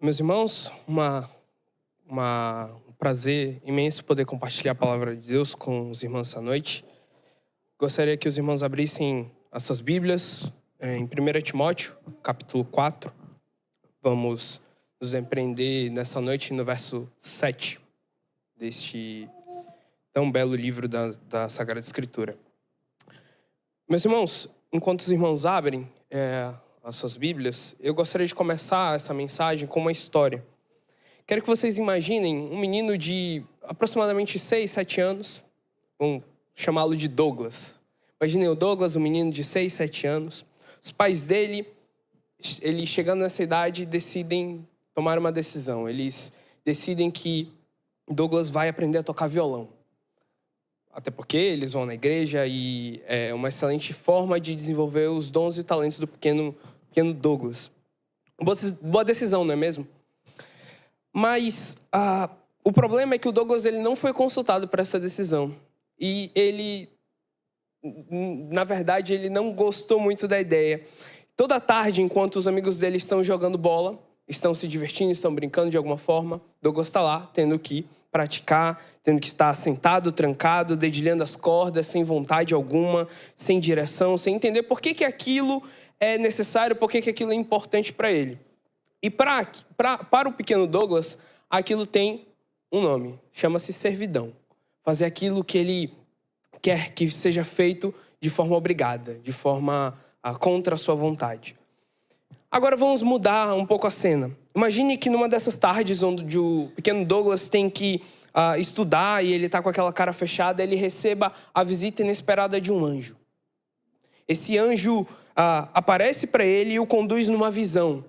Meus irmãos, um prazer imenso poder compartilhar a palavra de Deus com os irmãos essa noite. Gostaria que os irmãos abrissem as suas Bíblias em 1 Timóteo, capítulo 4. Vamos nos empreender nessa noite no verso 7 deste tão belo livro da Sagrada Escritura. Meus irmãos, enquanto os irmãos abrem as suas Bíblias, eu gostaria de começar essa mensagem com uma história. Quero que vocês imaginem um menino de aproximadamente 6, 7 anos, vamos chamá-lo de Douglas. Imaginem o Douglas, um menino de 6, 7 anos. Os pais dele, ele chegando nessa idade, decidem tomar uma decisão. Eles decidem que Douglas vai aprender a tocar violão. Até porque eles vão na igreja e é uma excelente forma de desenvolver os dons e talentos do pequeno Douglas. Boa decisão, não é mesmo? Mas o problema é que o Douglas ele não foi consultado para essa decisão. E ele, na verdade, ele não gostou muito da ideia. Toda tarde, enquanto os amigos dele estão jogando bola, estão se divertindo, estão brincando de alguma forma, Douglas está lá, tendo que praticar, tendo que estar sentado, trancado, dedilhando as cordas, sem vontade alguma, sem direção, sem entender por que aquilo é necessário, por que aquilo é importante para ele. E para o pequeno Douglas, aquilo tem um nome, chama-se servidão. Fazer aquilo que ele quer que seja feito de forma obrigada, de forma contra a sua vontade. Agora vamos mudar um pouco a cena. Imagine que numa dessas tardes onde o pequeno Douglas tem que estudar e ele está com aquela cara fechada, ele receba a visita inesperada de um anjo. Esse anjo aparece para ele e o conduz numa visão.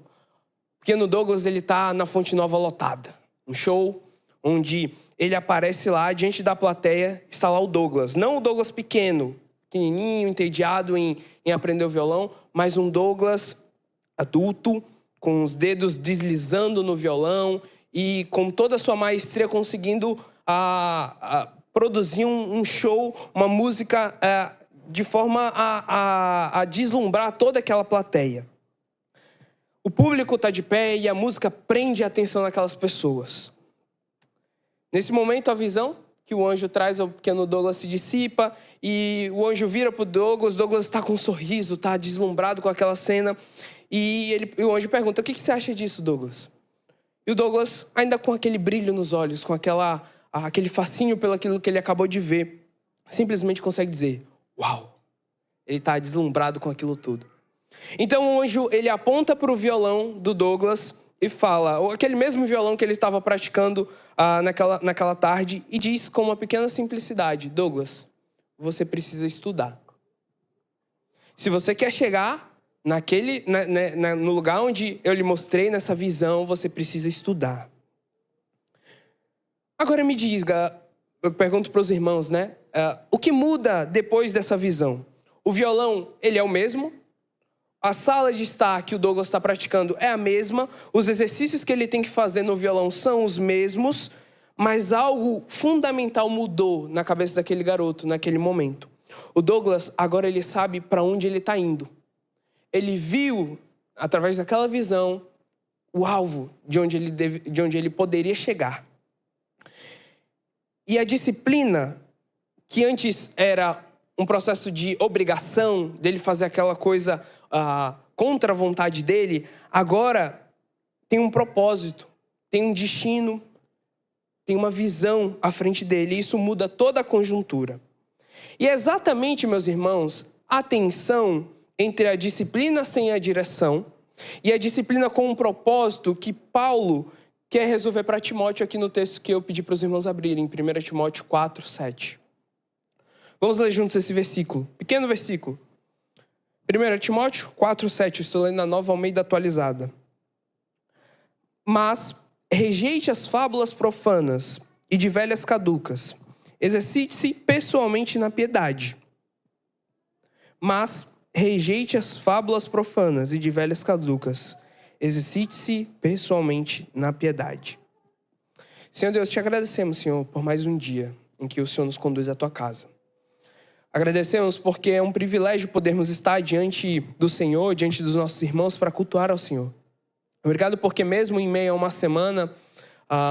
O pequeno Douglas está na Fonte Nova lotada. Um show onde ele aparece lá diante da plateia, está lá o Douglas. Não o Douglas pequenininho, entediado em aprender o violão, mas um Douglas adulto, com os dedos deslizando no violão e com toda a sua maestria conseguindo produzir um show, uma música de forma a deslumbrar toda aquela plateia. O público está de pé e a música prende a atenção daquelas pessoas. Nesse momento, a visão que o anjo traz ao pequeno Douglas se dissipa e o anjo vira para o Douglas está com um sorriso, está deslumbrado com aquela cena. E o anjo pergunta, o que você acha disso, Douglas? E o Douglas, ainda com aquele brilho nos olhos, com aquele fascínio pelo aquilo que ele acabou de ver, simplesmente consegue dizer, uau! Ele está deslumbrado com aquilo tudo. Então o anjo, ele aponta para o violão do Douglas e fala, aquele mesmo violão que ele estava praticando naquela tarde, e diz com uma pequena simplicidade, Douglas, você precisa estudar. Se você quer chegar no lugar onde eu lhe mostrei, nessa visão, você precisa estudar. Agora me diga, eu pergunto para os irmãos, né? O que muda depois dessa visão? O violão, ele é o mesmo? A sala de estar que o Douglas está praticando é a mesma? Os exercícios que ele tem que fazer no violão são os mesmos? Mas algo fundamental mudou na cabeça daquele garoto, naquele momento. O Douglas, agora ele sabe para onde ele está indo. Ele viu, através daquela visão, o alvo de onde ele poderia chegar. E a disciplina, que antes era um processo de obrigação, dele fazer aquela coisa contra a vontade dele, agora tem um propósito, tem um destino, tem uma visão à frente dele. E isso muda toda a conjuntura. E é exatamente, meus irmãos, a tensão entre a disciplina sem a direção e a disciplina com um propósito que Paulo quer resolver para Timóteo aqui no texto que eu pedi para os irmãos abrirem, 1 Timóteo 4, 7. Vamos ler juntos esse versículo, pequeno versículo. 1 Timóteo 4, 7, estou lendo na Nova Almeida atualizada. Mas rejeite as fábulas profanas e de velhas caducas. Exercite-se pessoalmente na piedade. Mas rejeite as fábulas profanas e de velhas caducas. Exercite-se pessoalmente na piedade. Senhor Deus, te agradecemos, Senhor, por mais um dia em que o Senhor nos conduz à tua casa. Agradecemos porque é um privilégio podermos estar diante do Senhor, diante dos nossos irmãos, para cultuar ao Senhor. Obrigado porque mesmo em meio a uma semana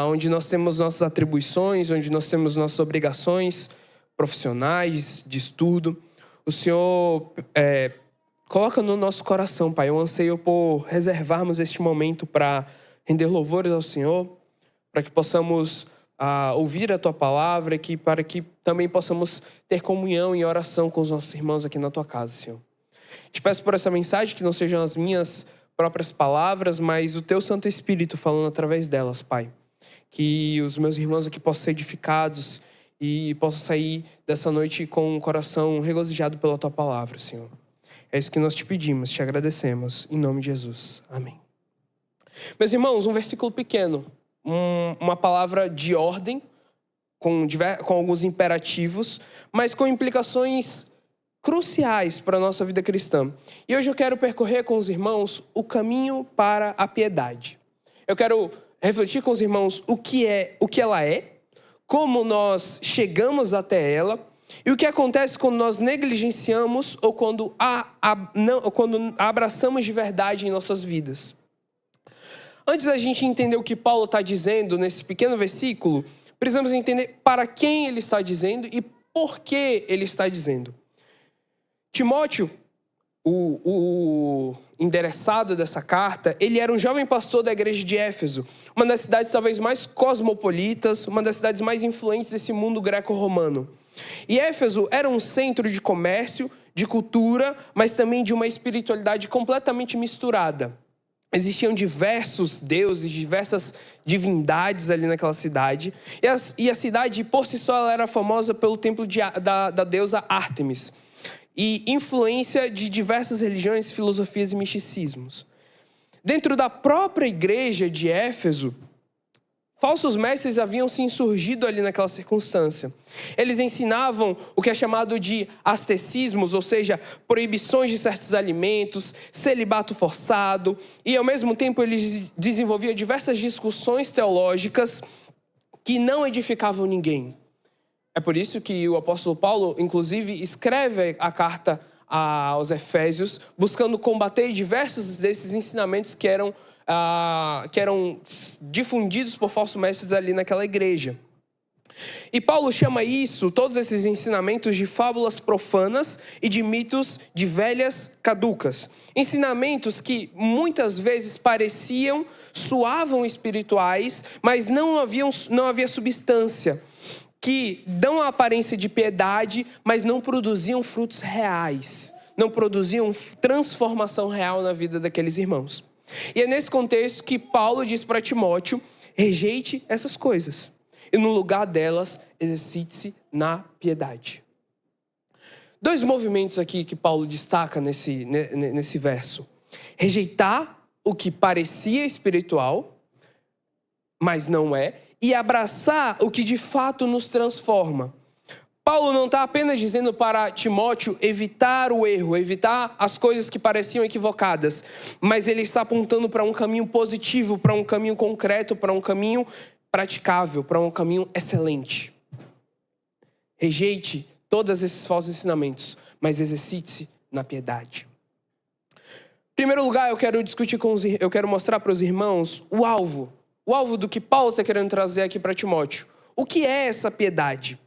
onde nós temos nossas atribuições, onde nós temos nossas obrigações profissionais, de estudo, o Senhor coloca no nosso coração, Pai, o anseio por reservarmos este momento para render louvores ao Senhor, para que possamos ouvir a Tua palavra e para que também possamos ter comunhão e oração com os nossos irmãos aqui na Tua casa, Senhor. Te peço por essa mensagem, que não sejam as minhas próprias palavras, mas o Teu Santo Espírito falando através delas, Pai. Que os meus irmãos aqui possam ser edificados e possam sair dessa noite com o coração regozijado pela Tua palavra, Senhor. É isso que nós te pedimos, te agradecemos, em nome de Jesus. Amém. Meus irmãos, um versículo pequeno, uma palavra de ordem, com alguns imperativos, mas com implicações cruciais para a nossa vida cristã. E hoje eu quero percorrer com os irmãos o caminho para a piedade. Eu quero refletir com os irmãos o que ela é, como nós chegamos até ela e o que acontece quando nós negligenciamos ou quando abraçamos de verdade em nossas vidas. Antes da gente entender o que Paulo está dizendo nesse pequeno versículo, precisamos entender para quem ele está dizendo e por que ele está dizendo. Timóteo, o endereçado dessa carta, ele era um jovem pastor da igreja de Éfeso, uma das cidades talvez mais cosmopolitas, uma das cidades mais influentes desse mundo greco-romano. E Éfeso era um centro de comércio, de cultura, mas também de uma espiritualidade completamente misturada. Existiam diversos deuses, diversas divindades ali naquela cidade. E a cidade, por si só, ela era famosa pelo templo da deusa Ártemis. E influência de diversas religiões, filosofias e misticismos. Dentro da própria igreja de Éfeso, falsos mestres haviam se insurgido ali naquela circunstância. Eles ensinavam o que é chamado de ascetismos, ou seja, proibições de certos alimentos, celibato forçado, e ao mesmo tempo eles desenvolviam diversas discussões teológicas que não edificavam ninguém. É por isso que o apóstolo Paulo, inclusive, escreve a carta aos Efésios, buscando combater diversos desses ensinamentos que eram difundidos por falsos mestres ali naquela igreja. E Paulo chama isso, todos esses ensinamentos, de fábulas profanas e de mitos de velhas caducas. Ensinamentos que muitas vezes soavam espirituais, mas não havia substância. Que dão a aparência de piedade, mas não produziam frutos reais. Não produziam transformação real na vida daqueles irmãos. E é nesse contexto que Paulo diz para Timóteo: rejeite essas coisas. E no lugar delas, exercite-se na piedade. Dois movimentos aqui que Paulo destaca nesse verso. Rejeitar o que parecia espiritual, mas não é. E abraçar o que de fato nos transforma. Paulo não está apenas dizendo para Timóteo evitar o erro, evitar as coisas que pareciam equivocadas, mas ele está apontando para um caminho positivo, para um caminho concreto, para um caminho praticável, para um caminho excelente. Rejeite todos esses falsos ensinamentos, mas exercite-se na piedade. Em primeiro lugar, eu quero mostrar para os irmãos o alvo do que Paulo está querendo trazer aqui para Timóteo. O que é essa piedade?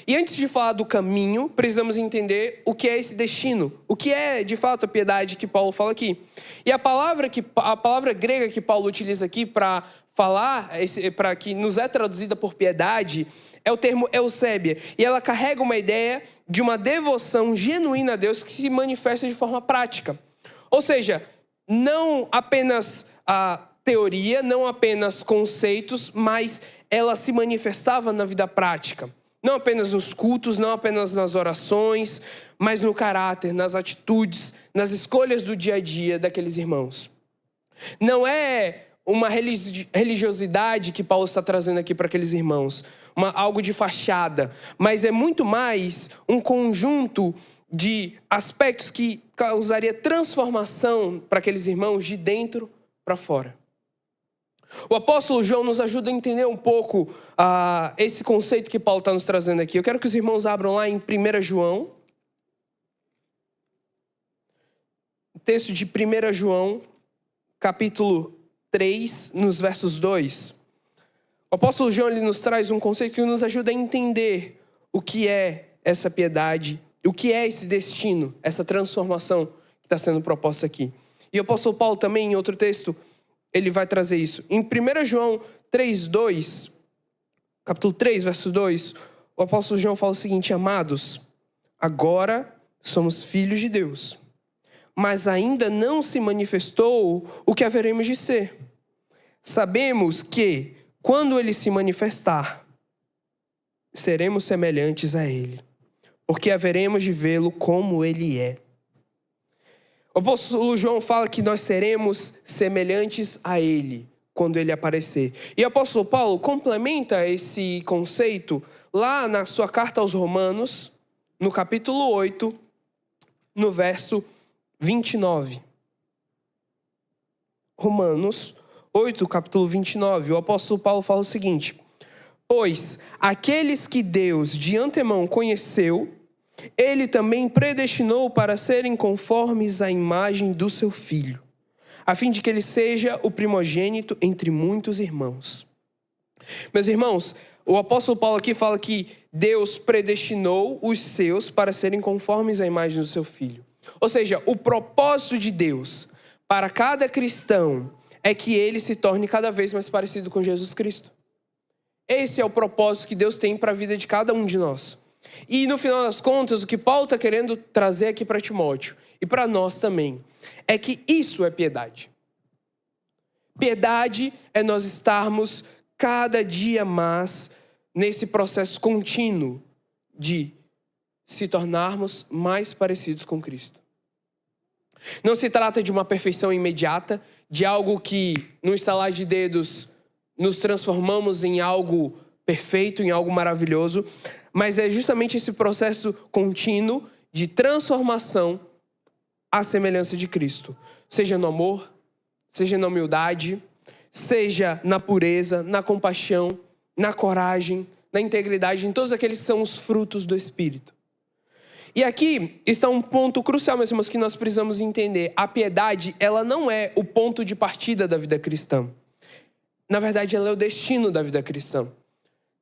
E antes de falar do caminho, precisamos entender o que é esse destino. O que é, de fato, a piedade que Paulo fala aqui. E a palavra grega que Paulo utiliza aqui para falar, para que nos é traduzida por piedade, é o termo eusébia. E ela carrega uma ideia de uma devoção genuína a Deus que se manifesta de forma prática. Ou seja, não apenas teoria, não apenas conceitos, mas ela se manifestava na vida prática. Não apenas nos cultos, não apenas nas orações, mas no caráter, nas atitudes, nas escolhas do dia a dia daqueles irmãos. Não é uma religiosidade que Paulo está trazendo aqui para aqueles irmãos, algo de fachada, mas é muito mais um conjunto de aspectos que causaria transformação para aqueles irmãos de dentro para fora. O apóstolo João nos ajuda a entender um pouco esse conceito que Paulo está nos trazendo aqui. Eu quero que os irmãos abram lá em 1 João. O texto de 1 João, capítulo 3, nos versos 2, o apóstolo João ele nos traz um conceito que nos ajuda a entender o que é essa piedade, o que é esse destino, essa transformação que está sendo proposta aqui. E o apóstolo Paulo também, em outro texto, ele vai trazer isso. Em 1 João 3:2, capítulo 3, verso 2, o apóstolo João fala o seguinte: amados, agora somos filhos de Deus, mas ainda não se manifestou o que haveremos de ser. Sabemos que, quando ele se manifestar, seremos semelhantes a ele, porque haveremos de vê-lo como ele é. O apóstolo João fala que nós seremos semelhantes a ele quando ele aparecer. E o apóstolo Paulo complementa esse conceito lá na sua carta aos Romanos, no capítulo 8, no verso 29. Romanos 8, capítulo 29, o apóstolo Paulo fala o seguinte: pois aqueles que Deus de antemão conheceu, ele também predestinou para serem conformes à imagem do seu Filho, a fim de que ele seja o primogênito entre muitos irmãos. Meus irmãos, o apóstolo Paulo aqui fala que Deus predestinou os seus para serem conformes à imagem do seu Filho. Ou seja, o propósito de Deus para cada cristão é que ele se torne cada vez mais parecido com Jesus Cristo. Esse é o propósito que Deus tem para a vida de cada um de nós. E no final das contas, o que Paulo está querendo trazer aqui para Timóteo e para nós também, é que isso é piedade. Piedade é nós estarmos cada dia mais nesse processo contínuo de se tornarmos mais parecidos com Cristo. Não se trata de uma perfeição imediata, de algo que, no estalar de dedos, nos transformamos em algo perfeito, em algo maravilhoso, mas é justamente esse processo contínuo de transformação à semelhança de Cristo. Seja no amor, seja na humildade, seja na pureza, na compaixão, na coragem, na integridade, em todos aqueles que são os frutos do Espírito. E aqui está um ponto crucial, meus irmãos, que nós precisamos entender. A piedade, ela não é o ponto de partida da vida cristã. Na verdade, ela é o destino da vida cristã.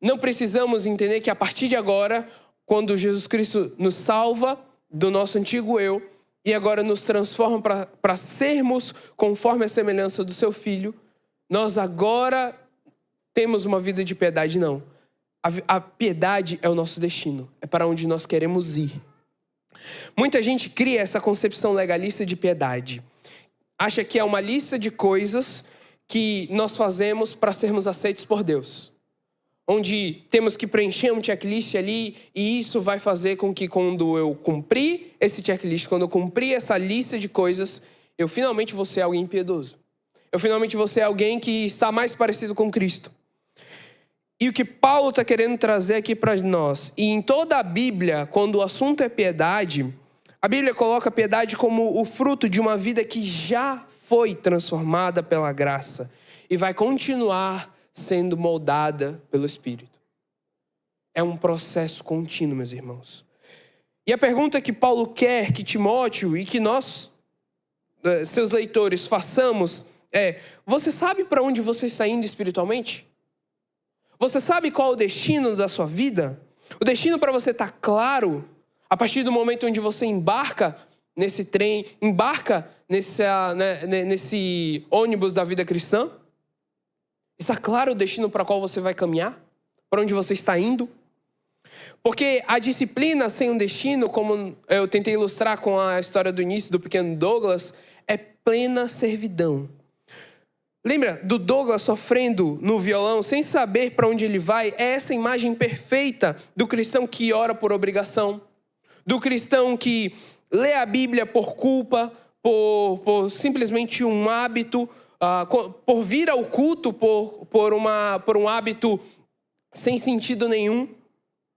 Não precisamos entender que a partir de agora, quando Jesus Cristo nos salva do nosso antigo eu e agora nos transforma para sermos conforme a semelhança do seu Filho, nós agora temos uma vida de piedade. Não. A piedade é o nosso destino, é para onde nós queremos ir. Muita gente cria essa concepção legalista de piedade. Acha que é uma lista de coisas que nós fazemos para sermos aceitos por Deus. Onde temos que preencher um checklist ali e isso vai fazer com que quando eu cumprir esse checklist, quando eu cumprir essa lista de coisas, eu finalmente vou ser alguém piedoso. Eu finalmente vou ser alguém que está mais parecido com Cristo. E o que Paulo está querendo trazer aqui para nós, e em toda a Bíblia, quando o assunto é piedade, a Bíblia coloca a piedade como o fruto de uma vida que já foi transformada pela graça e vai continuar sendo moldada pelo Espírito. É um processo contínuo, meus irmãos. E a pergunta que Paulo quer que Timóteo e que nós, seus leitores, façamos é: você sabe para onde você está indo espiritualmente? Você sabe qual é o destino da sua vida? O destino para você está claro a partir do momento onde você embarca nesse trem, embarca nesse ônibus da vida cristã? Está claro o destino para qual você vai caminhar? Para onde você está indo? Porque a disciplina sem um destino, como eu tentei ilustrar com a história do início do pequeno Douglas, é plena servidão. Lembra do Douglas sofrendo no violão, sem saber para onde ele vai? É essa imagem perfeita do cristão que ora por obrigação, do cristão que lê a Bíblia por culpa, por simplesmente um hábito, por vir ao culto por um hábito sem sentido nenhum,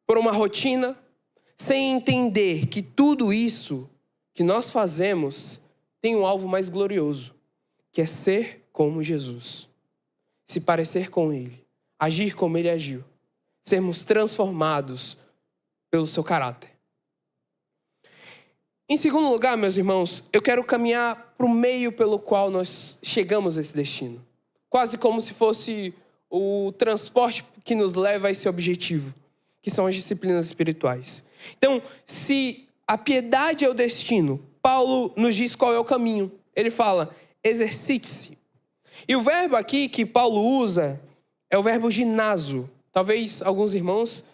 por uma rotina, sem entender que tudo isso que nós fazemos tem um alvo mais glorioso, que é ser como Jesus, se parecer com Ele, agir como Ele agiu, sermos transformados pelo seu caráter. Em segundo lugar, meus irmãos, eu quero caminhar para o meio pelo qual nós chegamos a esse destino. quase como se fosse o transporte que nos leva a esse objetivo, que são as disciplinas espirituais. Então, se a piedade é o destino, Paulo nos diz qual é o caminho. Ele fala, exercite-se. E o verbo aqui que Paulo usa é o verbo ginazo. Talvez alguns irmãos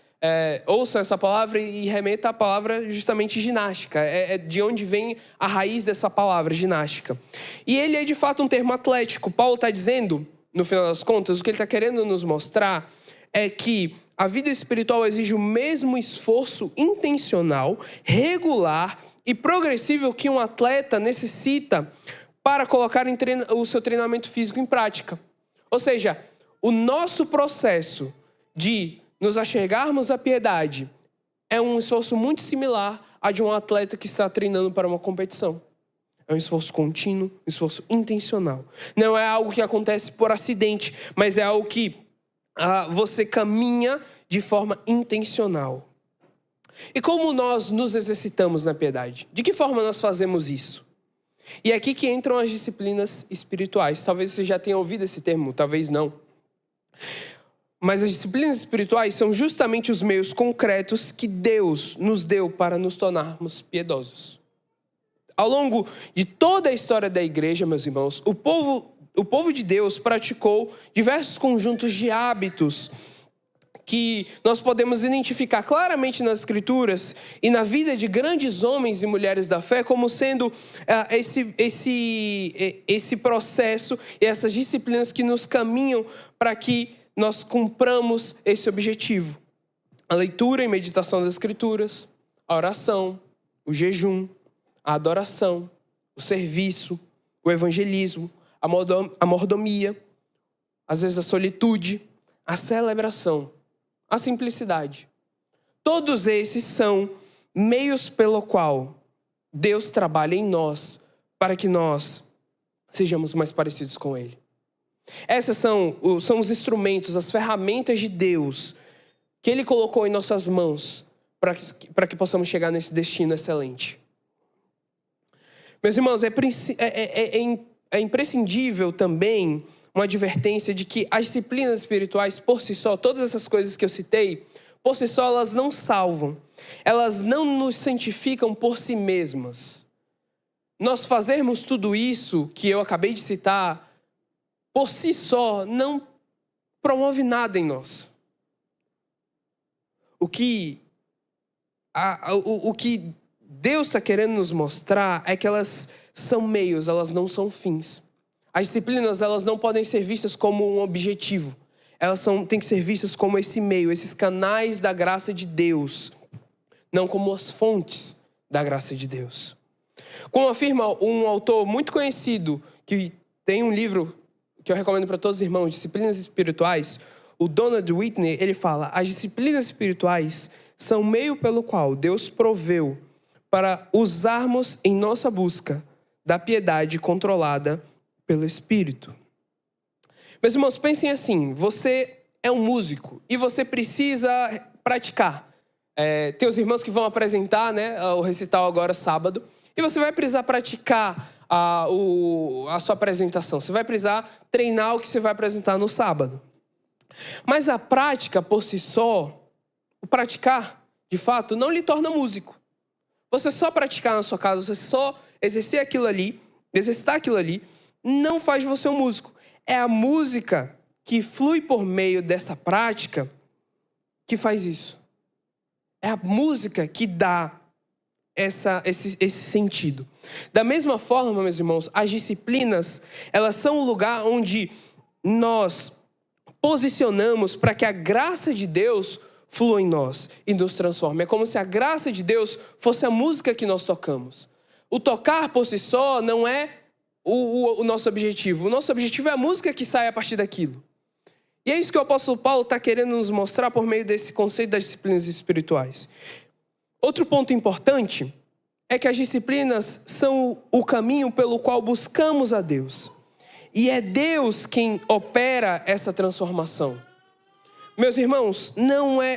ouçam essa palavra e remetam à palavra justamente ginástica. É de onde vem a raiz dessa palavra, ginástica. E ele é de fato um termo atlético. Paulo está dizendo, no final das contas, o que ele está querendo nos mostrar é que a vida espiritual exige o mesmo esforço intencional, regular e progressivo que um atleta necessita para colocar o seu treinamento físico em prática. Ou seja, o nosso processo de nos achegarmos à piedade é um esforço muito similar a de um atleta que está treinando para uma competição. É um esforço contínuo, um esforço intencional. Não é algo que acontece por acidente, mas é algo que você caminha de forma intencional. E como nós nos exercitamos na piedade? De que forma nós fazemos isso? E é aqui que entram as disciplinas espirituais. Talvez você já tenha ouvido esse termo, talvez não. Mas as disciplinas espirituais são justamente os meios concretos que Deus nos deu para nos tornarmos piedosos. Ao longo de toda a história da igreja, meus irmãos, o povo de Deus praticou diversos conjuntos de hábitos que nós podemos identificar claramente nas Escrituras e na vida de grandes homens e mulheres da fé como sendo esse processo e essas disciplinas que nos caminham para que nós cumpramos esse objetivo. A leitura e meditação das Escrituras, a oração, o jejum, a adoração, o serviço, o evangelismo, a mordomia, às vezes a solitude, a celebração, a simplicidade. Todos esses são meios pelo qual Deus trabalha em nós para que nós sejamos mais parecidos com Ele. Esses são os instrumentos, as ferramentas de Deus que Ele colocou em nossas mãos para que possamos chegar nesse destino excelente. Meus irmãos, é imprescindível também uma advertência de que as disciplinas espirituais por si só, todas essas coisas que eu citei, por si só elas não salvam. Elas não nos santificam por si mesmas. Nós fazermos tudo isso que eu acabei de citar, por si só, não promove nada em nós. O que Deus está querendo nos mostrar é que elas são meios, elas não são fins. As disciplinas, elas não podem ser vistas como um objetivo. Elas têm que ser vistas como esse meio, esses canais da graça de Deus, não como as fontes da graça de Deus. Como afirma um autor muito conhecido, que tem um livro que eu recomendo para todos os irmãos, Disciplinas Espirituais, o Donald Whitney, ele fala: as disciplinas espirituais são o meio pelo qual Deus proveu para usarmos em nossa busca da piedade controlada pelo Espírito. Meus irmãos, pensem assim, você é um músico e você precisa praticar. Tem os irmãos que vão apresentar, o recital agora sábado, e você vai precisar praticar a sua apresentação. Você vai precisar treinar o que você vai apresentar no sábado. Mas a prática por si só, o praticar, de fato, não lhe torna músico. Você só praticar na sua casa, você só exercitar aquilo ali, não faz de você um músico. É a música que flui por meio dessa prática que faz isso. É a música que dá esse sentido. Da mesma forma, meus irmãos, as disciplinas, elas são o lugar onde nós posicionamos para que a graça de Deus flua em nós e nos transforme. É como se a graça de Deus fosse a música que nós tocamos. O tocar por si só não é o nosso objetivo. O nosso objetivo é a música que sai a partir daquilo. E é isso que o apóstolo Paulo está querendo nos mostrar por meio desse conceito das disciplinas espirituais. Outro ponto importante é que as disciplinas são o caminho pelo qual buscamos a Deus. E é Deus quem opera essa transformação. Meus irmãos,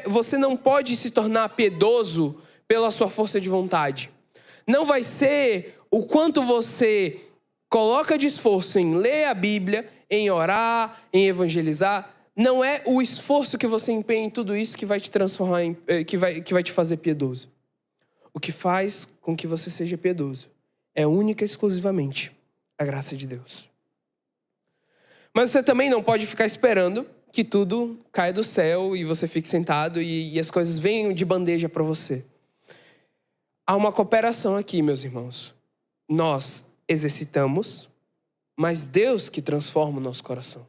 você não pode se tornar piedoso pela sua força de vontade. Não vai ser o quanto você coloca de esforço em ler a Bíblia, em orar, em evangelizar. Não é o esforço que você empenha em tudo isso que vai te transformar que vai te fazer piedoso. O que faz com que você seja piedoso é única e exclusivamente a graça de Deus. Mas você também não pode ficar esperando que tudo caia do céu e você fique sentado e as coisas venham de bandeja para você. Há uma cooperação aqui, meus irmãos. Nós exercitamos, mas Deus que transforma o nosso coração.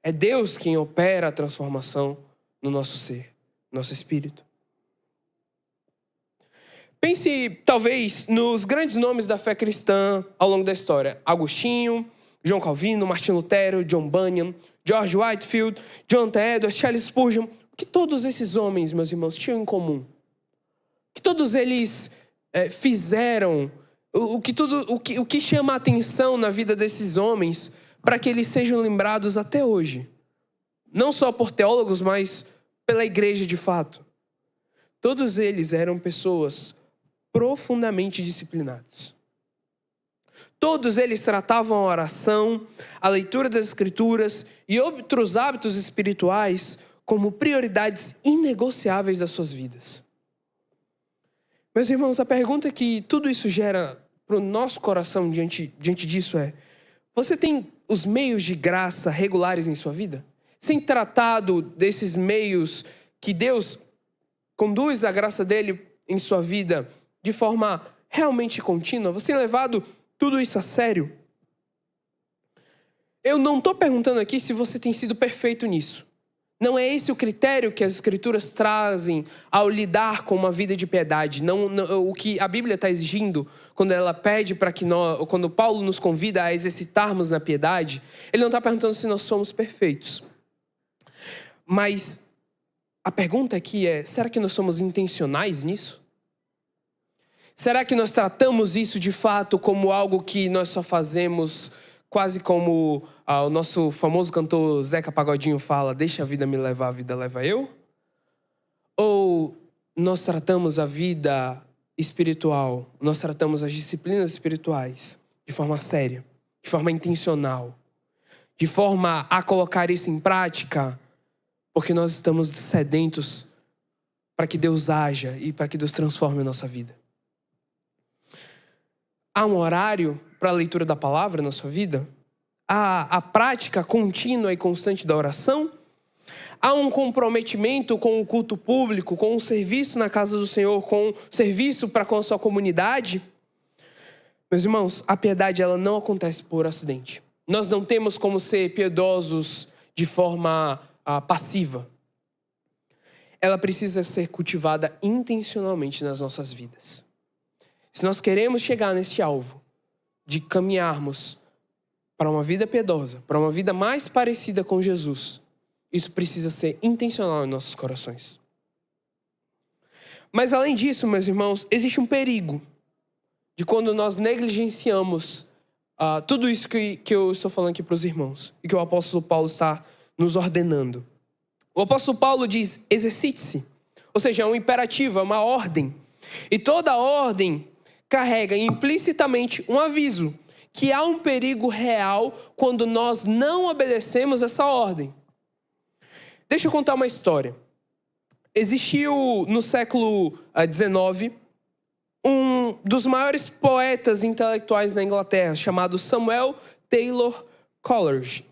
É Deus quem opera a transformação no nosso ser, no nosso espírito. Pense, talvez, nos grandes nomes da fé cristã ao longo da história. Agostinho, João Calvino, Martin Lutero, John Bunyan, George Whitefield, Jonathan Edwards, Charles Spurgeon. O que todos esses homens, meus irmãos, tinham em comum? O que todos eles fizeram? O que chama a atenção na vida desses homens para que eles sejam lembrados até hoje? Não só por teólogos, mas pela igreja de fato. Todos eles eram pessoas profundamente disciplinadas. Todos eles tratavam a oração, a leitura das Escrituras e outros hábitos espirituais como prioridades inegociáveis das suas vidas. Meus irmãos, a pergunta que tudo isso gera para o nosso coração diante disso é: você tem os meios de graça regulares em sua vida? Sem tratado desses meios que Deus conduz a graça dele em sua vida de forma realmente contínua? Você tem levado tudo isso a sério? Eu não estou perguntando aqui se você tem sido perfeito nisso. Não é esse o critério que as Escrituras trazem ao lidar com uma vida de piedade. Não, o que a Bíblia está exigindo quando ela pede para que quando Paulo nos convida a exercitarmos na piedade, ele não está perguntando se nós somos perfeitos. Mas a pergunta aqui é: será que nós somos intencionais nisso? Será que nós tratamos isso de fato como algo que nós só fazemos quase como o nosso famoso cantor Zeca Pagodinho fala: deixa a vida me levar, a vida leva eu? Ou nós tratamos a vida espiritual, nós tratamos as disciplinas espirituais de forma séria, de forma intencional, de forma a colocar isso em prática, porque nós estamos sedentos para que Deus haja e para que Deus transforme a nossa vida? Há um horário para a leitura da palavra na sua vida? Há a prática contínua e constante da oração? Há um comprometimento com o culto público, com o serviço na casa do Senhor, com o serviço para com a sua comunidade? Meus irmãos, a piedade ela não acontece por acidente. Nós não temos como ser piedosos de forma passiva. Ela precisa ser cultivada intencionalmente nas nossas vidas. Se nós queremos chegar nesse alvo de caminharmos para uma vida piedosa, para uma vida mais parecida com Jesus, isso precisa ser intencional em nossos corações. Mas além disso, meus irmãos, existe um perigo de quando nós negligenciamos tudo isso que eu estou falando aqui para os irmãos e que o apóstolo Paulo está nos ordenando. O apóstolo Paulo diz: exercite-se. Ou seja, é um imperativo, é uma ordem. E toda ordem carrega implicitamente um aviso que há um perigo real quando nós não obedecemos essa ordem. Deixa eu contar uma história. Existiu no século XIX um dos maiores poetas intelectuais da Inglaterra, chamado Samuel Taylor Coleridge.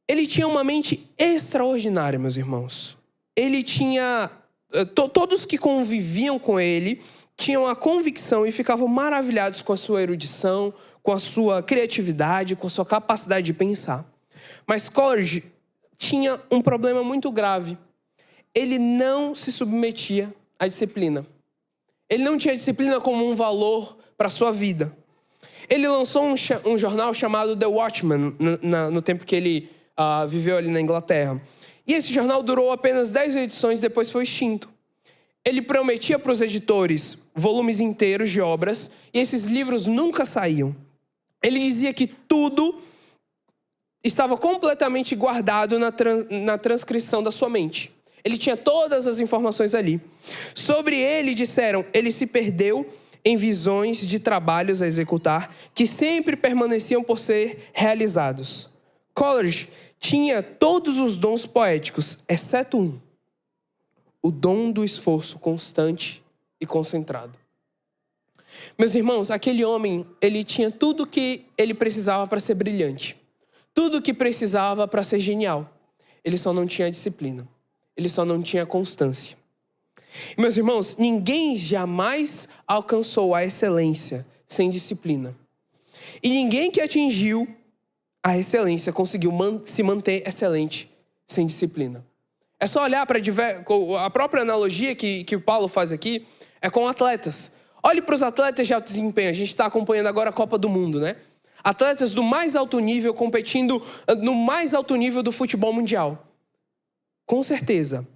Ele tinha uma mente extraordinária, meus irmãos. Ele tinha... Todos que conviviam com ele tinham a convicção e ficavam maravilhados com a sua erudição, com a sua criatividade, com a sua capacidade de pensar. Mas Coleridge tinha um problema muito grave. Ele não se submetia à disciplina. Ele não tinha disciplina como um valor para a sua vida. Ele lançou um jornal chamado The Watchman, no tempo que ele viveu ali na Inglaterra. E esse jornal durou apenas 10 edições, depois foi extinto. Ele prometia para os editores volumes inteiros de obras, e esses livros nunca saíam. Ele dizia que tudo estava completamente guardado na transcrição da sua mente. Ele tinha todas as informações ali. Sobre ele disseram: ele se perdeu em visões de trabalhos a executar que sempre permaneciam por ser realizados. Coleridge tinha todos os dons poéticos, exceto um: o dom do esforço constante e concentrado. Meus irmãos, aquele homem, ele tinha tudo que ele precisava para ser brilhante. Tudo que precisava para ser genial. Ele só não tinha disciplina. Ele só não tinha constância. E, meus irmãos, ninguém jamais alcançou a excelência sem disciplina. E ninguém que atingiu a excelência conseguiu se manter excelente sem disciplina. É só olhar para a própria analogia que o Paulo faz aqui, é com atletas. Olhe para os atletas de alto desempenho. A gente está acompanhando agora a Copa do Mundo, né? Atletas do mais alto nível competindo no mais alto nível do futebol mundial. Com certeza,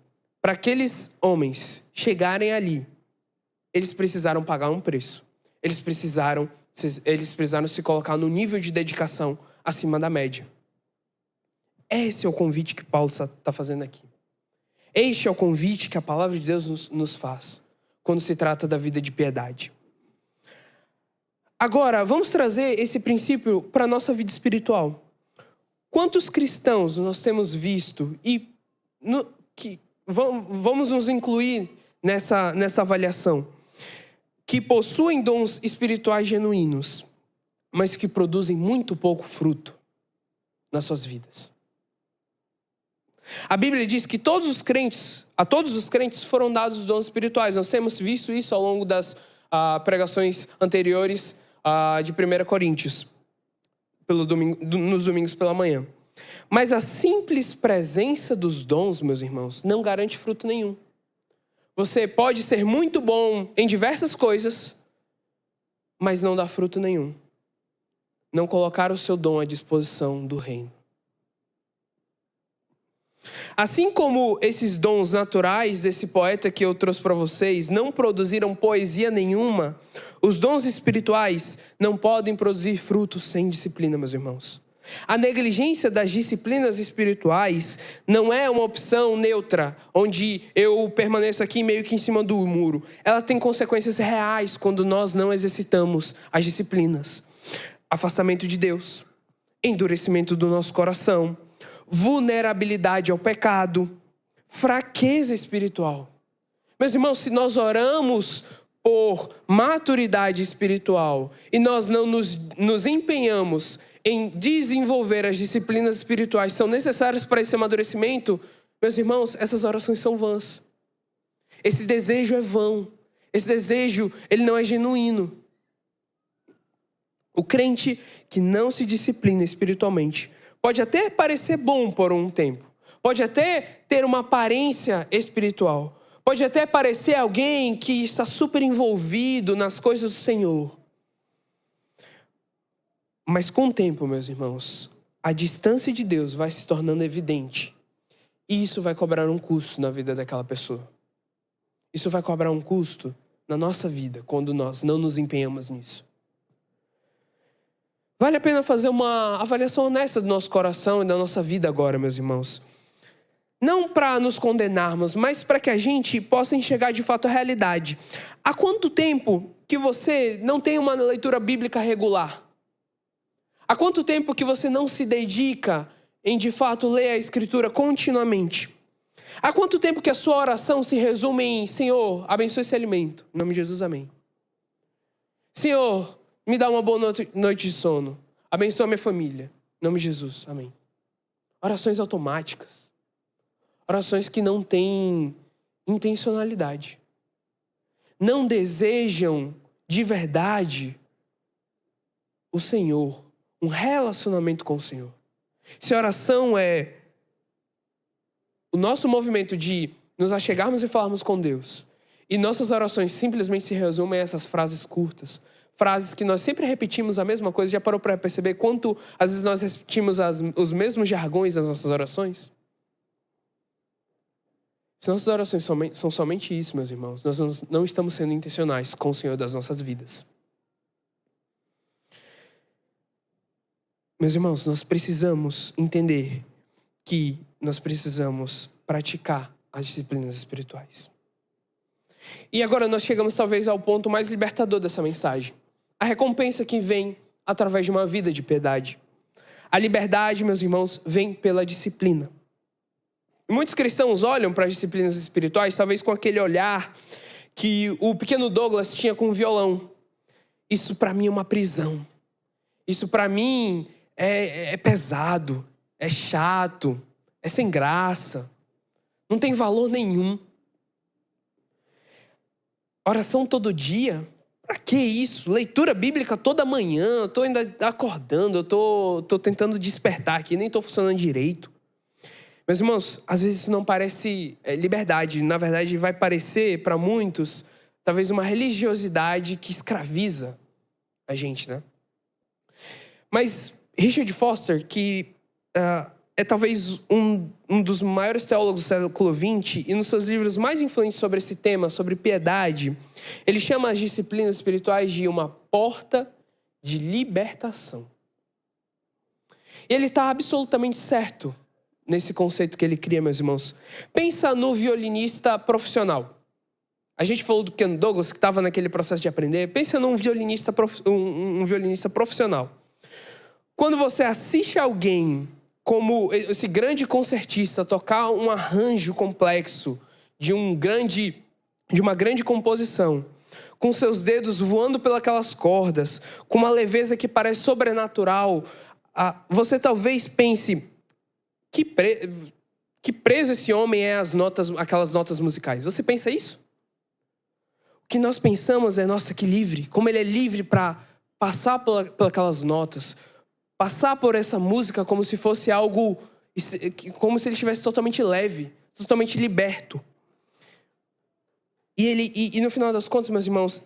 para aqueles homens chegarem ali, eles precisaram pagar um preço. Eles precisaram se colocar no nível de dedicação acima da média. Esse é o convite que Paulo está fazendo aqui. Este é o convite que a palavra de Deus nos faz quando se trata da vida de piedade. Agora, vamos trazer esse princípio para a nossa vida espiritual. Quantos cristãos nós temos visto vamos nos incluir nessa avaliação, que possuem dons espirituais genuínos, mas que produzem muito pouco fruto nas suas vidas? A Bíblia diz que a todos os crentes foram dados os dons espirituais. Nós temos visto isso ao longo das pregações anteriores de 1 Coríntios, nos domingos pela manhã. Mas a simples presença dos dons, meus irmãos, não garante fruto nenhum. Você pode ser muito bom em diversas coisas, mas não dá fruto nenhum. Não colocar o seu dom à disposição do reino. Assim como esses dons naturais desse poeta que eu trouxe para vocês não produziram poesia nenhuma, os dons espirituais não podem produzir frutos sem disciplina, meus irmãos. A negligência das disciplinas espirituais não é uma opção neutra, onde eu permaneço aqui meio que em cima do muro. Ela tem consequências reais quando nós não exercitamos as disciplinas. Afastamento de Deus, endurecimento do nosso coração, vulnerabilidade ao pecado, fraqueza espiritual. Meus irmãos, se nós oramos por maturidade espiritual e nós não nos empenhamos em desenvolver as disciplinas espirituais que são necessárias para esse amadurecimento, meus irmãos, essas orações são vãs. Esse desejo é vão. Esse desejo, ele não é genuíno. O crente que não se disciplina espiritualmente pode até parecer bom por um tempo. Pode até ter uma aparência espiritual. Pode até parecer alguém que está super envolvido nas coisas do Senhor. Mas com o tempo, meus irmãos, a distância de Deus vai se tornando evidente. E isso vai cobrar um custo na vida daquela pessoa. Isso vai cobrar um custo na nossa vida, quando nós não nos empenhamos nisso. Vale a pena fazer uma avaliação honesta do nosso coração e da nossa vida agora, meus irmãos. Não para nos condenarmos, mas para que a gente possa enxergar de fato a realidade. Há quanto tempo que você não tem uma leitura bíblica regular? Há quanto tempo que você não se dedica em de fato ler a Escritura continuamente? Há quanto tempo que a sua oração se resume em: Senhor, abençoe esse alimento. Em nome de Jesus, amém. Senhor, me dá uma boa noite de sono. Abençoa a minha família. Em nome de Jesus, amém. Orações automáticas. Orações que não têm intencionalidade. Não desejam de verdade o Senhor. Um relacionamento com o Senhor. Se a oração é o nosso movimento de nos achegarmos e falarmos com Deus, e nossas orações simplesmente se resumem a essas frases curtas, frases que nós sempre repetimos a mesma coisa, já parou para perceber quanto às vezes nós repetimos os mesmos jargões nas nossas orações? Se nossas orações são somente isso, meus irmãos, nós não estamos sendo intencionais com o Senhor das nossas vidas. Meus irmãos, nós precisamos entender que nós precisamos praticar as disciplinas espirituais. E agora nós chegamos talvez ao ponto mais libertador dessa mensagem. A recompensa que vem através de uma vida de piedade. A liberdade, meus irmãos, vem pela disciplina. Muitos cristãos olham para as disciplinas espirituais talvez com aquele olhar que o pequeno Douglas tinha com o violão. Isso para mim é uma prisão. Isso para mim é pesado, é chato, é sem graça. Não tem valor nenhum. Oração todo dia? Para que isso? Leitura bíblica toda manhã? Eu estou ainda acordando, eu estou tentando despertar aqui, nem estou funcionando direito. Meus irmãos, às vezes isso não parece liberdade. Na verdade, vai parecer para muitos, talvez uma religiosidade que escraviza a gente, né? Mas Richard Foster, que é talvez um dos maiores teólogos do século XX, e nos seus livros mais influentes sobre esse tema, sobre piedade, ele chama as disciplinas espirituais de uma porta de libertação. E ele está absolutamente certo nesse conceito que ele cria, meus irmãos. Pensa no violinista profissional. A gente falou do pequeno Douglas, que estava naquele processo de aprender. Pensa num violinista profissional. Quando você assiste alguém como esse grande concertista tocar um arranjo complexo de uma grande composição, com seus dedos voando pelas cordas, com uma leveza que parece sobrenatural, você talvez pense, que preso esse homem é aquelas notas musicais. Você pensa isso? O que nós pensamos é, nossa, que livre, como ele é livre para passar por aquelas notas, passar por essa música como se fosse algo, como se ele estivesse totalmente leve, totalmente liberto. E no final das contas, meus irmãos,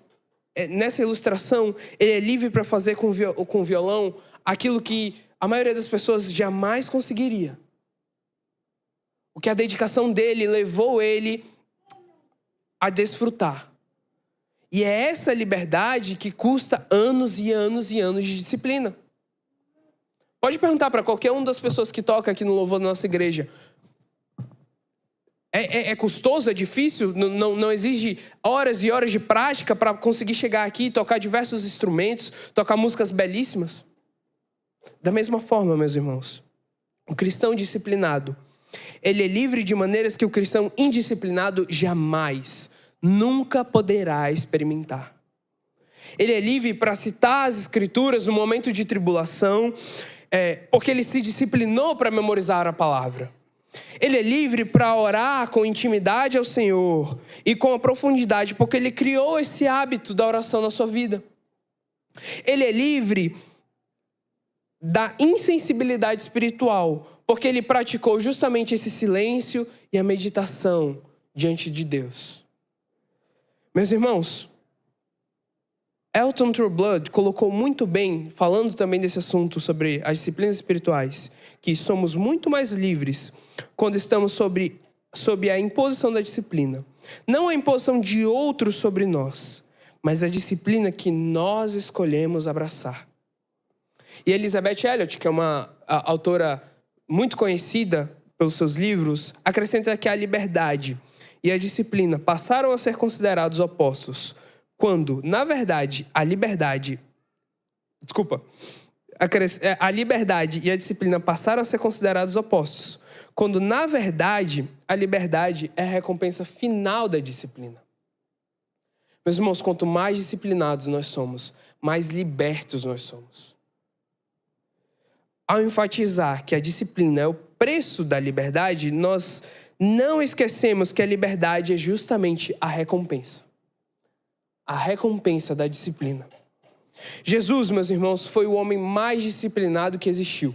nessa ilustração, ele é livre para fazer com o violão aquilo que a maioria das pessoas jamais conseguiria. O que a dedicação dele levou ele a desfrutar. E é essa liberdade que custa anos e anos e anos de disciplina. Pode perguntar para qualquer uma das pessoas que toca aqui no louvor da nossa igreja. É custoso, é difícil? Não exige horas e horas de prática para conseguir chegar aqui e tocar diversos instrumentos, tocar músicas belíssimas? Da mesma forma, meus irmãos, o cristão disciplinado, ele é livre de maneiras que o cristão indisciplinado jamais, nunca poderá experimentar. Ele é livre para citar as escrituras no momento de tribulação, porque ele se disciplinou para memorizar a palavra. Ele é livre para orar com intimidade ao Senhor e com a profundidade, porque ele criou esse hábito da oração na sua vida. Ele é livre da insensibilidade espiritual, porque ele praticou justamente esse silêncio e a meditação diante de Deus. Meus irmãos, Elton Trueblood colocou muito bem, falando também desse assunto sobre as disciplinas espirituais, que somos muito mais livres quando estamos sob a imposição da disciplina. Não a imposição de outros sobre nós, mas a disciplina que nós escolhemos abraçar. E Elizabeth Elliot, que é uma autora muito conhecida pelos seus livros, acrescenta que a liberdade e a disciplina passaram a ser considerados opostos, quando, na verdade, a liberdade e a disciplina passaram a ser considerados opostos, quando, na verdade, a liberdade é a recompensa final da disciplina. Meus irmãos, quanto mais disciplinados nós somos, mais libertos nós somos. Ao enfatizar que a disciplina é o preço da liberdade, nós não esquecemos que a liberdade é justamente a recompensa. A recompensa da disciplina. Jesus, meus irmãos, foi o homem mais disciplinado que existiu.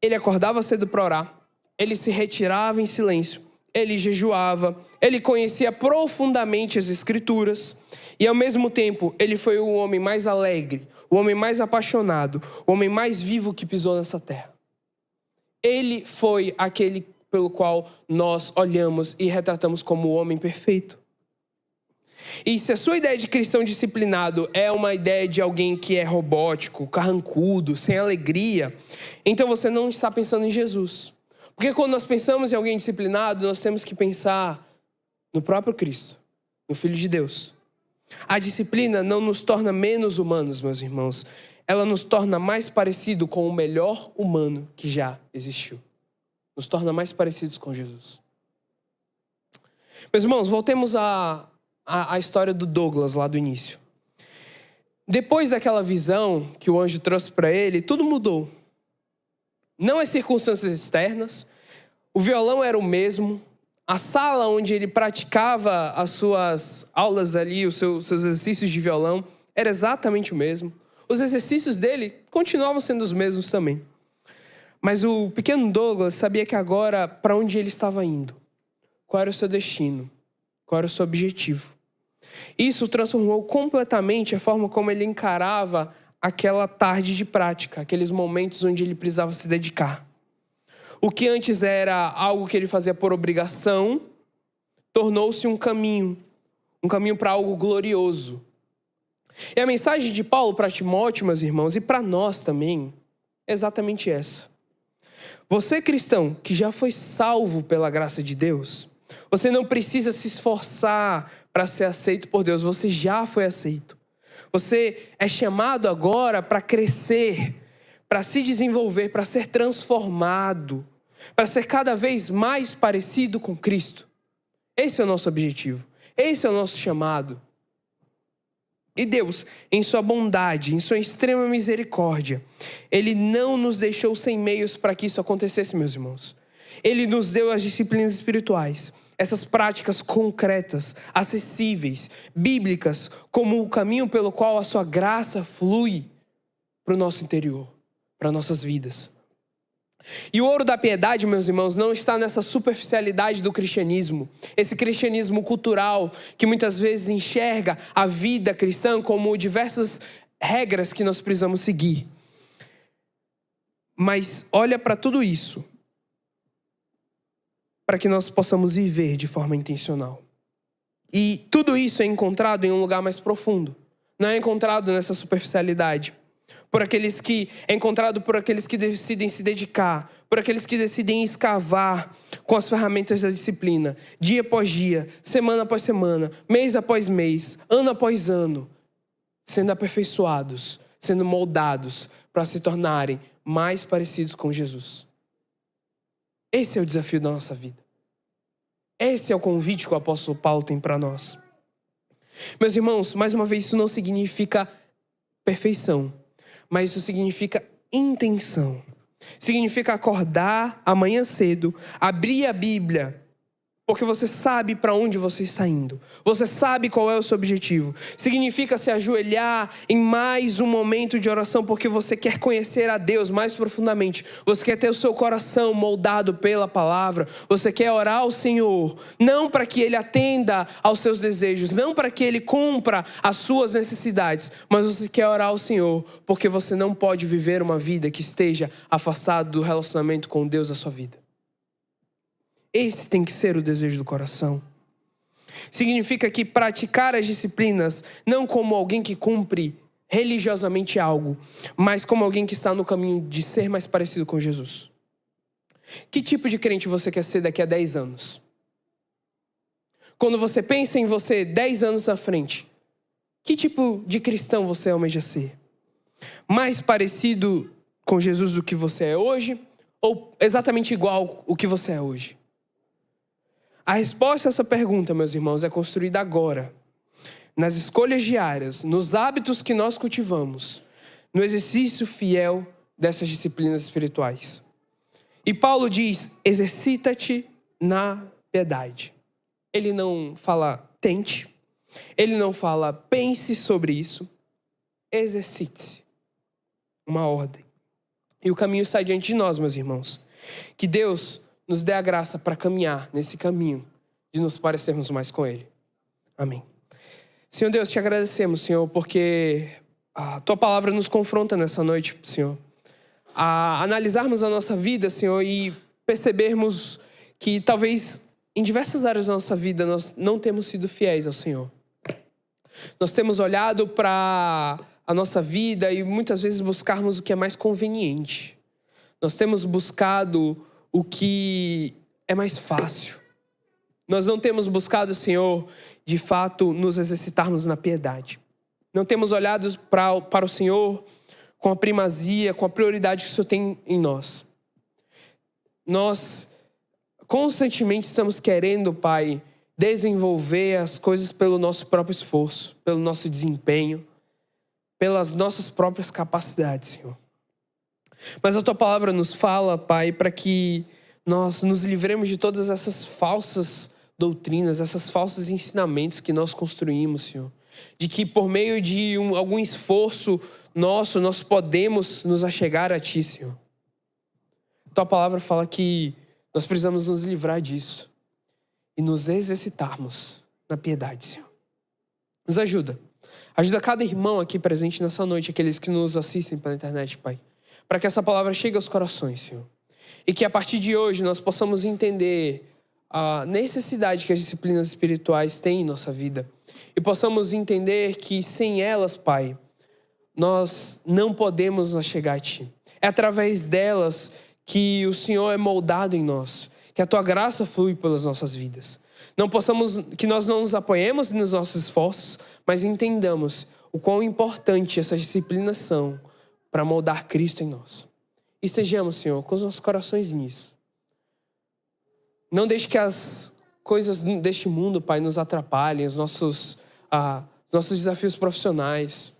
Ele acordava cedo para orar, ele se retirava em silêncio, ele jejuava, ele conhecia profundamente as Escrituras e, ao mesmo tempo, ele foi o homem mais alegre, o homem mais apaixonado, o homem mais vivo que pisou nessa terra. Ele foi aquele pelo qual nós olhamos e retratamos como o homem perfeito. E se a sua ideia de cristão disciplinado é uma ideia de alguém que é robótico, carrancudo, sem alegria, então você não está pensando em Jesus. Porque quando nós pensamos em alguém disciplinado, nós temos que pensar no próprio Cristo, no Filho de Deus. A disciplina não nos torna menos humanos, meus irmãos. Ela nos torna mais parecido com o melhor humano que já existiu. Nos torna mais parecidos com Jesus. Meus irmãos, voltemos à história do Douglas lá do início. Depois daquela visão que o anjo trouxe para ele, tudo mudou. Não as circunstâncias externas, o violão era o mesmo, a sala onde ele praticava as suas aulas ali, os seus exercícios de violão, era exatamente o mesmo. Os exercícios dele continuavam sendo os mesmos também. Mas o pequeno Douglas sabia que agora, para onde ele estava indo, qual era o seu destino, qual era o seu objetivo. Isso transformou completamente a forma como ele encarava aquela tarde de prática, aqueles momentos onde ele precisava se dedicar. O que antes era algo que ele fazia por obrigação, tornou-se um caminho para algo glorioso. E a mensagem de Paulo para Timóteo, meus irmãos, e para nós também, é exatamente essa. Você, cristão, que já foi salvo pela graça de Deus, você não precisa se esforçar para ser aceito por Deus, você já foi aceito. Você é chamado agora para crescer, para se desenvolver, para ser transformado, para ser cada vez mais parecido com Cristo. Esse é o nosso objetivo, esse é o nosso chamado. E Deus, em sua bondade, em sua extrema misericórdia, Ele não nos deixou sem meios para que isso acontecesse, meus irmãos. Ele nos deu as disciplinas espirituais, essas práticas concretas, acessíveis, bíblicas, como o caminho pelo qual a sua graça flui para o nosso interior, para nossas vidas. E o ouro da piedade, meus irmãos, não está nessa superficialidade do cristianismo, esse cristianismo cultural que muitas vezes enxerga a vida cristã como diversas regras que nós precisamos seguir. Mas olha para tudo isso, para que nós possamos viver de forma intencional. E tudo isso é encontrado em um lugar mais profundo, não é encontrado nessa superficialidade. É encontrado por aqueles que decidem se dedicar, por aqueles que decidem escavar com as ferramentas da disciplina, dia após dia, semana após semana, mês após mês, ano após ano, sendo aperfeiçoados, sendo moldados para se tornarem mais parecidos com Jesus. Esse é o desafio da nossa vida. Esse é o convite que o apóstolo Paulo tem para nós. Meus irmãos, mais uma vez, isso não significa perfeição, mas isso significa intenção. Significa acordar amanhã cedo, abrir a Bíblia, porque você sabe para onde você está indo. Você sabe qual é o seu objetivo. Significa se ajoelhar em mais um momento de oração, porque você quer conhecer a Deus mais profundamente. Você quer ter o seu coração moldado pela palavra. Você quer orar ao Senhor, não para que Ele atenda aos seus desejos, não para que Ele cumpra as suas necessidades, mas você quer orar ao Senhor, porque você não pode viver uma vida que esteja afastado do relacionamento com Deus da sua vida. Esse tem que ser o desejo do coração. Significa que praticar as disciplinas não como alguém que cumpre religiosamente algo, mas como alguém que está no caminho de ser mais parecido com Jesus. Que tipo de crente você quer ser daqui a 10 anos? Quando você pensa em você 10 anos à frente, que tipo de cristão você almeja ser? Mais parecido com Jesus do que você é hoje? Ou exatamente igual ao que você é hoje? A resposta a essa pergunta, meus irmãos, é construída agora, nas escolhas diárias, nos hábitos que nós cultivamos, no exercício fiel dessas disciplinas espirituais. E Paulo diz, exercita-te na piedade. Ele não fala tente, ele não fala pense sobre isso, exercite-se. Uma ordem. E o caminho está diante de nós, meus irmãos. Que Deus nos dê a graça para caminhar nesse caminho de nos parecermos mais com Ele. Amém. Senhor Deus, te agradecemos, Senhor, porque a Tua palavra nos confronta nessa noite, Senhor. A analisarmos a nossa vida, Senhor, e percebermos que talvez em diversas áreas da nossa vida nós não temos sido fiéis ao Senhor. Nós temos olhado para a nossa vida e muitas vezes buscarmos o que é mais conveniente. Nós temos buscado o que é mais fácil. Nós não temos buscado, Senhor, de fato, nos exercitarmos na piedade. Não temos olhado para o Senhor com a primazia, com a prioridade que o Senhor tem em nós. Nós constantemente estamos querendo, Pai, desenvolver as coisas pelo nosso próprio esforço, pelo nosso desempenho, pelas nossas próprias capacidades, Senhor. Mas a Tua palavra nos fala, Pai, para que nós nos livremos de todas essas falsas doutrinas, esses falsos ensinamentos que nós construímos, Senhor. De que por meio de algum esforço nosso, nós podemos nos achegar a Ti, Senhor. Tua palavra fala que nós precisamos nos livrar disso e nos exercitarmos na piedade, Senhor. Nos ajuda. Ajuda cada irmão aqui presente nessa noite, aqueles que nos assistem pela internet, Pai. Para que essa palavra chegue aos corações, Senhor. E que a partir de hoje nós possamos entender a necessidade que as disciplinas espirituais têm em nossa vida. E possamos entender que sem elas, Pai, nós não podemos nos chegar a Ti. É através delas que o Senhor é moldado em nós, que a Tua graça flui pelas nossas vidas. Que nós não nos apoiemos nos nossos esforços, mas entendamos o quão importante essas disciplinas são para moldar Cristo em nós. E sejamos, Senhor, com os nossos corações nisso. Não deixe que as coisas deste mundo, Pai, nos atrapalhem, os nossos desafios profissionais,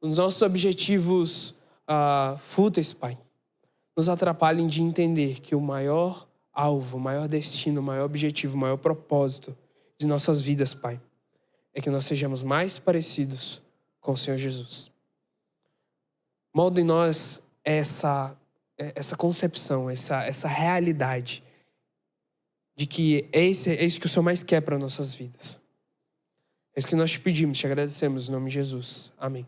os nossos objetivos fúteis, Pai. Nos atrapalhem de entender que o maior alvo, o maior destino, o maior objetivo, o maior propósito de nossas vidas, Pai, é que nós sejamos mais parecidos com o Senhor Jesus. Molda em nós essa concepção, essa realidade de que é isso que o Senhor mais quer para nossas vidas. É isso que nós te pedimos, te agradecemos em nome de Jesus. Amém.